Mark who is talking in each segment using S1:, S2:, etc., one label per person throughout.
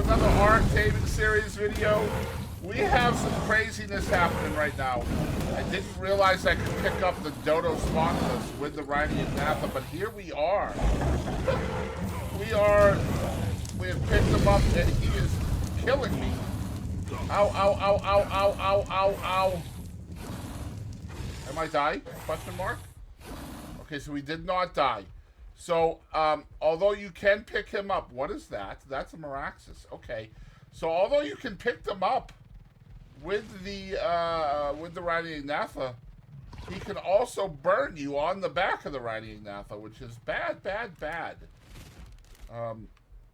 S1: another Ark Taming series video. We have some craziness happening right now. I didn't realize I could pick up the Dodospondylus with the Rhinignatha, but here we are. We have picked him up and he is killing me. Ow, ow, ow, ow, ow, ow, ow, ow. Am I dying? Question mark? Okay, so we did not die. So, although you can pick him up, what is that? That's a Meraxis. Okay. So, although you can pick them up with the Rhinignatha, he can also burn you on the back of the Rhinignatha, which is bad, bad, bad.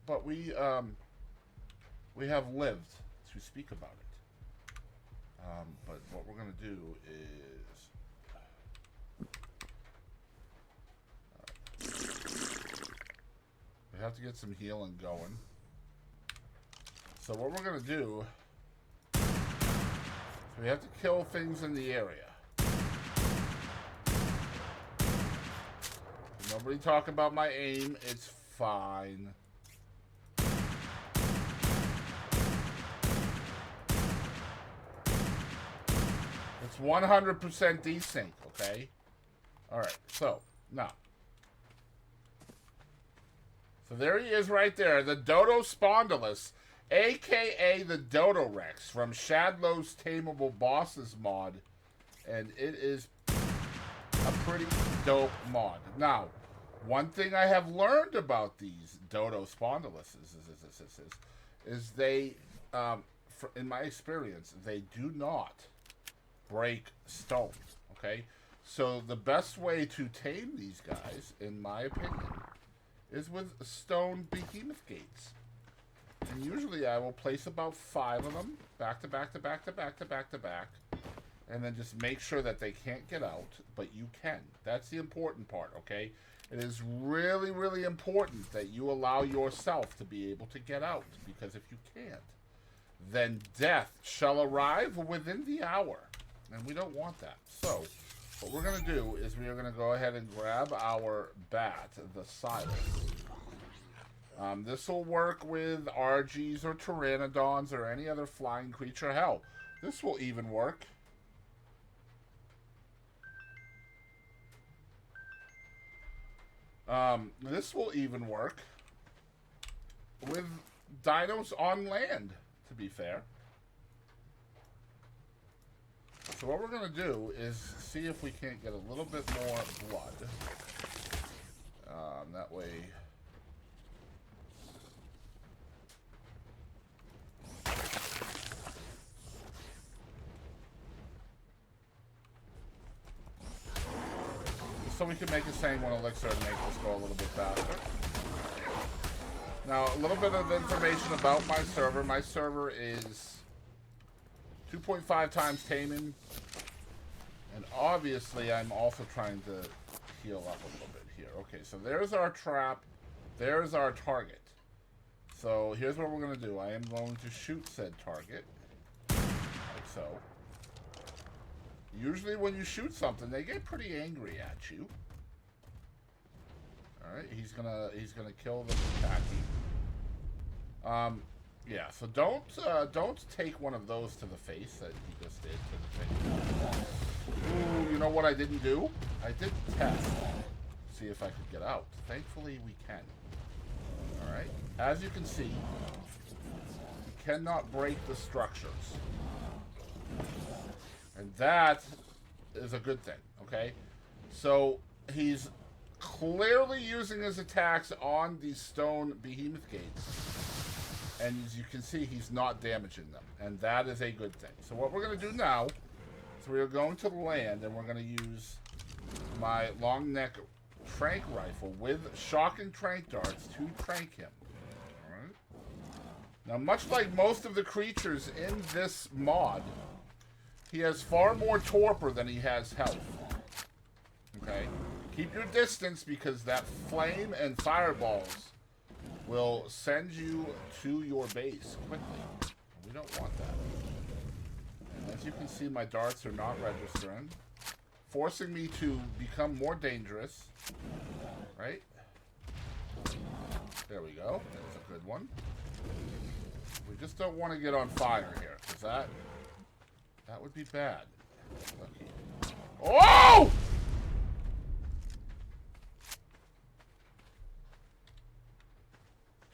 S1: But we have lived to speak about it. But what we're going to do is... we have to get some healing going. So what we're going to do... we have to kill things in the area. Nobody talk about my aim. It's fine. It's 100% desync, okay? Alright, so, now. So there he is right there, the Dodospondylus, a.k.a. the Dodorex from Shadlos Tameable Bosses mod. And it is a pretty dope mod. Now, one thing I have learned about these Dodospondylus is they, in my experience, they do not break stone, okay? So the best way to tame these guys, in my opinion, is with stone behemoth gates. And usually I will place about 5 of them, back to back to back to back to back to back, and then just make sure that they can't get out, but you can. That's the important part, okay? It is really, really important that you allow yourself to be able to get out, because if you can't, then death shall arrive within the hour. And we don't want that. So, what we're going to do is we are going to go ahead and grab our bat, the Silas. This will work with RGs or Pteranodons or any other flying creature. Hell, this will even work. This will even work with dinos on land, to be fair. So what we're going to do is see if we can't get a little bit more blood. That way... so we can make a sanguine elixir and make this go a little bit faster. Now, a little bit of information about my server. My server is 2.5 times Taming. And obviously, I'm also trying to heal up a little bit here. Okay, so there's our trap. There's our target. So here's what we're going to do. I am going to shoot said target. Like so. Usually when you shoot something, they get pretty angry at you. Alright, he's gonna kill the Paki. Yeah, so don't take one of those to the face that he just did to the face. Ooh, you know what I didn't do? I did test. See if I could get out. Thankfully we can. Alright. As you can see, you cannot break the structures. And that is a good thing, okay? So he's clearly using his attacks on these stone behemoth gates. And as you can see, he's not damaging them. And that is a good thing. So what we're going to do now is we're going to land and we're going to use my long neck trank rifle with shocking trank darts to trank him. Alright? Now, much like most of the creatures in this mod, he has far more torpor than he has health. Okay? Keep your distance because that flame and fireballs will send you to your base quickly. We don't want that. And as you can see, my darts are not registering, forcing me to become more dangerous. Right? There we go. That's a good one. We just don't want to get on fire here, because that would be bad. Oh!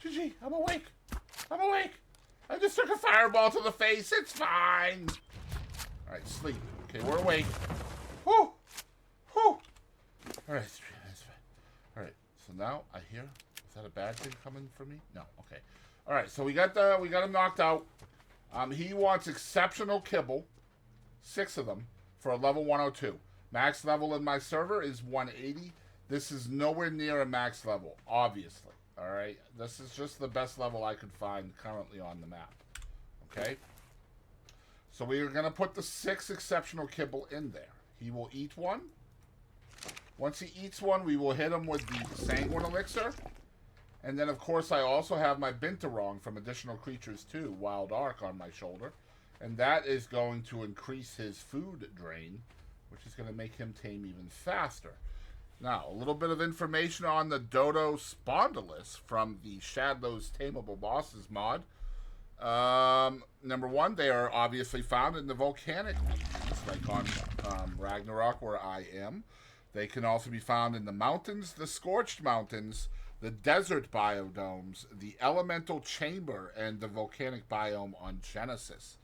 S1: GG, I'm awake. I'm awake. I just took a fireball to the face. It's fine. All right, sleep. Okay, we're awake. Whew. Whew. All right, that's fine. All right, so now I hear. Is that a bad thing coming for me? No. Okay. All right, so we got him knocked out. He wants exceptional kibble, 6 of them for a level 102. Max level in my server is 180. This is nowhere near a max level, obviously. All right, this is just the best level I could find currently on the map. Okay, so we are going to put the 6 exceptional kibble in there. He will eat one. Once he eats one, we will hit him with the sanguine elixir. And then, of course, I also have my Binturong from Additional Creatures 2, Wild Ark, on my shoulder. And that is going to increase his food drain, which is going to make him tame even faster. Now, a little bit of information on the Dodospondylus from the Shadlos Tameable Bosses mod. Number 1, they are obviously found in the volcanic regions, like on Ragnarok, where I am. They can also be found in the mountains, the scorched mountains, the desert biodomes, the elemental chamber, and the volcanic biome on Genesis.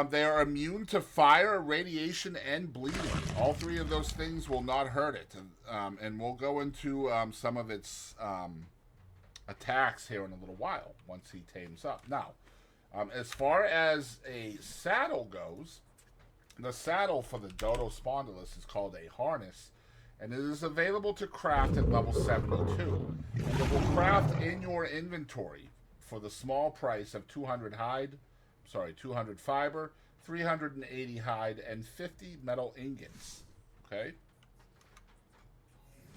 S1: They are immune to fire, radiation, and bleeding. All 3 of those things will not hurt it. And we'll go into some of its attacks here in a little while, once he tames up. Now, as far as a saddle goes, the saddle for the Dodospondylus is called a harness, and it is available to craft at level 72. And it will craft in your inventory for the small price of 200 fiber, 380 hide, and 50 metal ingots. Okay?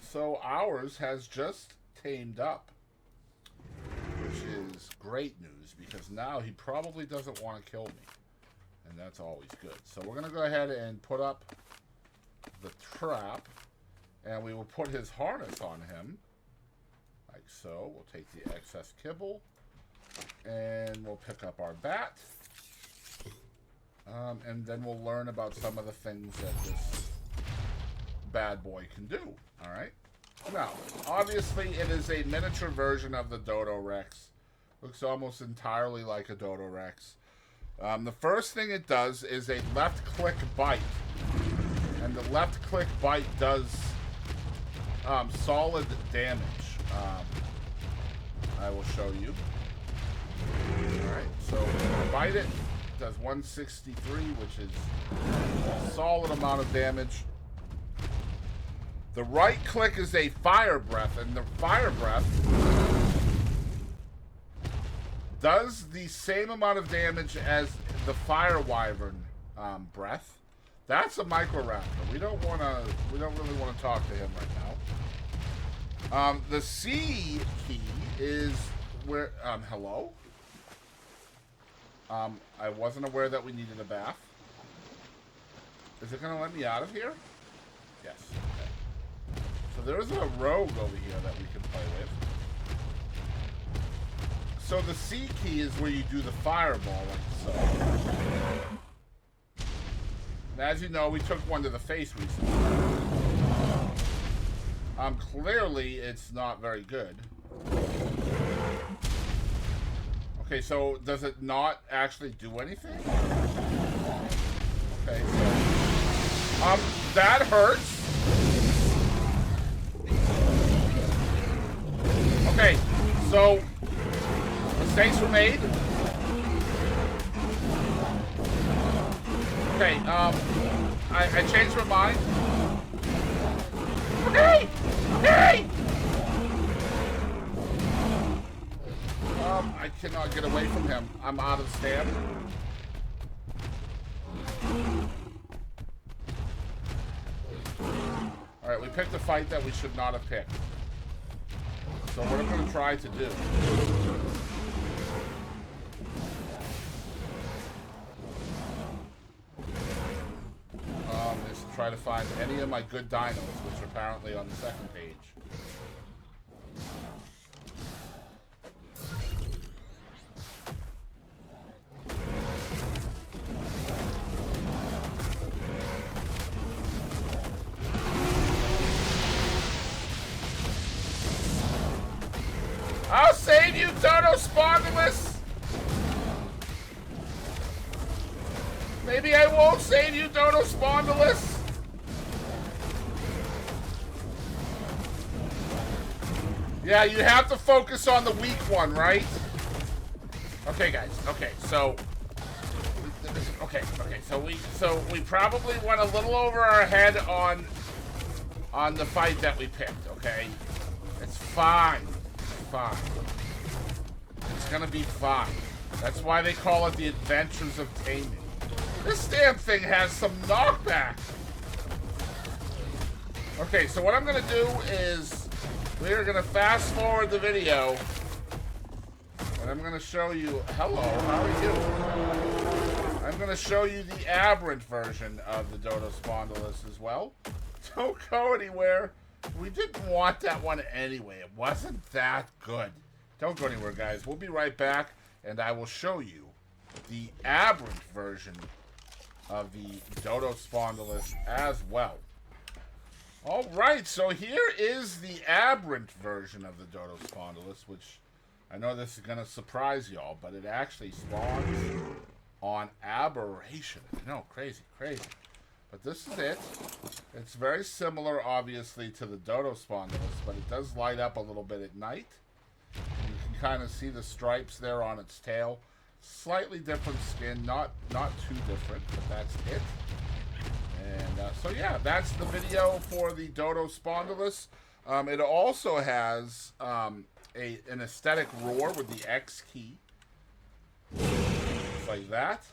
S1: So ours has just tamed up, which is great news, because now he probably doesn't want to kill me. And that's always good. So we're going to go ahead and put up the trap, and we will put his harness on him, like so. We'll take the excess kibble, and we'll pick up our bat. And then we'll learn about some of the things that this bad boy can do. All right. Now, obviously, it is a miniature version of the Dodo Rex. Looks almost entirely like a Dodo Rex. The first thing it does is a left-click bite. And the left-click bite does solid damage. I will show you. All right. So, bite it. Does 163, which is a solid amount of damage. The right click is a fire breath, and the fire breath does the same amount of damage as the fire wyvern breath. That's a micro raptor. We don't really want to talk to him right now. The C key is where hello? I wasn't aware that we needed a bath. Is it going to let me out of here? Yes. Okay. So there's a rogue over here that we can play with. So the C key is where you do the fireball, like so. And as you know, we took one to the face recently. Clearly, it's not very good. Okay, so does it not actually do anything? Okay, so that hurts. Okay, so mistakes were made. Okay, I changed my mind. Hey! Hey! I cannot get away from him. I'm out of stamina. Alright, we picked a fight that we should not have picked. So what I'm going to try to do is to try to find any of my good dinos, which are apparently on the second page. I'll save you, Dodospondylus. Maybe I won't save you, Dodospondylus. Yeah, you have to focus on the weak one, right? Okay, guys. Okay, so so we probably went a little over our head on the fight that we picked. Okay, it's fine. It's fine. It's gonna be fine. That's why they call it the Adventures of Taming. This damn thing has some knockback. Okay, so what I'm gonna do is we're gonna fast forward the video, and I'm gonna show you. Hello, how are you? I'm gonna show you the aberrant version of the Dodospondylus as well. Don't go anywhere. We didn't want that one anyway. It wasn't that good. Don't go anywhere, guys. We'll be right back, and I will show you the aberrant version of the Dodospondylus as well. All right, so here is the aberrant version of the Dodospondylus, which I know this is going to surprise y'all, but it actually spawns on aberration. No, crazy, crazy. But this is it. It's very similar, obviously, to the Dodospondylus, but it does light up a little bit at night. You can kind of see the stripes there on its tail. Slightly different skin, not too different, but that's it. And so yeah, that's the video for the Dodospondylus. It also has an aesthetic roar with the X key. Just like that.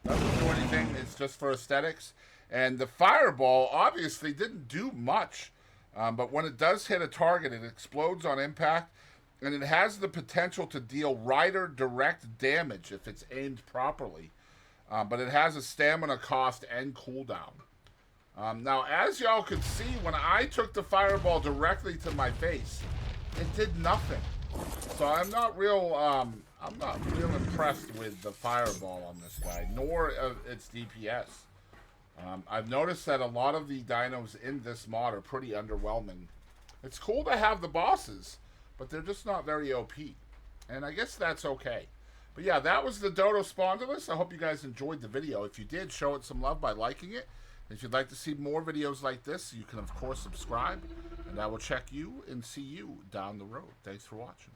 S1: Doesn't do anything, it's just for aesthetics. And the fireball obviously didn't do much, but when it does hit a target, it explodes on impact, and it has the potential to deal rider direct damage if it's aimed properly. But it has a stamina cost and cooldown. Now, as y'all could see, when I took the fireball directly to my face, it did nothing. So I'm not real impressed with the fireball on this guy, nor its DPS. I've noticed that a lot of the dinos in this mod are pretty underwhelming. It's cool to have the bosses, but they're just not very OP. And I guess that's okay. But yeah, that was the Dodospondylus. I hope you guys enjoyed the video. If you did, show it some love by liking it. If you'd like to see more videos like this, you can, of course, subscribe. And I will check you and see you down the road. Thanks for watching.